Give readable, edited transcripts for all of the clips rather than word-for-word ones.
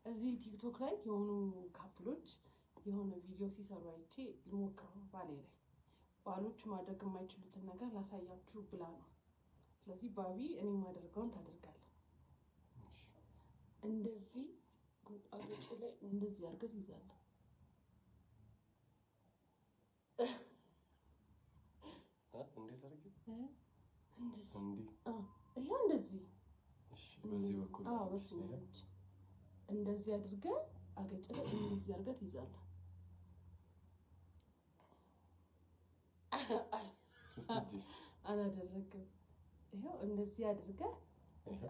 እዚህ ቲክቶክ ላይ የሆኑ ካፕሎች የሆነ ቪዲዮ ሲሰሩ አይቼ ልሞክረው ባሌ ላይ ባሎች ማድረግ የማይችሉትን ነገር ላሳያችሁ ብላ ነው። ስለዚህ ባቢ እኔ ማደርገውን ታደርጋለህ። እንደዚህ አገጭ ላይ እንደዚህ አድርገህ ትይዛለህ። እንዴት አድርገህ እንደዚህ እሺ፣ በዚህ በኩል እንደዚህ አድርገህ አገጭ ላይ እንደዚህ አድርገህ ትይዛለህ። አላደረግም። ይሄው እንደዚህ አድርገህ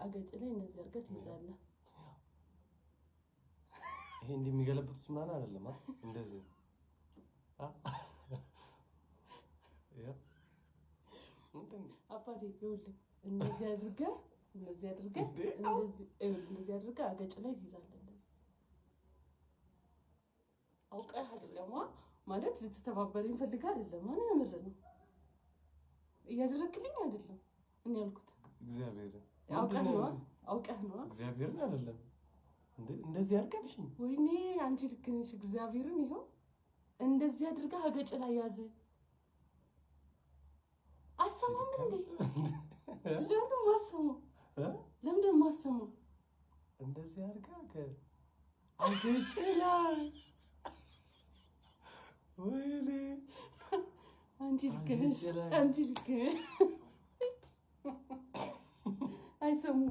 አገጭ ላይ እንደዚህ አድርገህ ትይዛለህ። ይሄ እንደሚገለብጡት ምናምን አይደለም እንደዚህ አባቴ ይኸውልህ እንደዚህ አድርገህ እንደዚህ አድርገህ አገጭ ላይ ትይዛለህ። እንደዚህ አውቀህ አይደለም ማለት ልትተባበረኝ ፈልገህ አይደለም። ማን ያምር ነው እያደረክልኝ አይደለም እኔ ያልኩት እግዚአብሔርን አውቀህ ነው እግዚአብሔርን አይደለም እንደዚህ አድርገልሽኝ። ወይኔ አንቺ ልክ ነሽ። እግዚአብሔርን ይኸው እንደዚህ አድርገህ አገጭ ላይ ያዝ። አሰማም እንዴ? ለምን ማሰሙ እንደዚህ አድርገህ አገጭ ላይ ወይኔ አንቺ ልክ ነሽ። አይሰሙም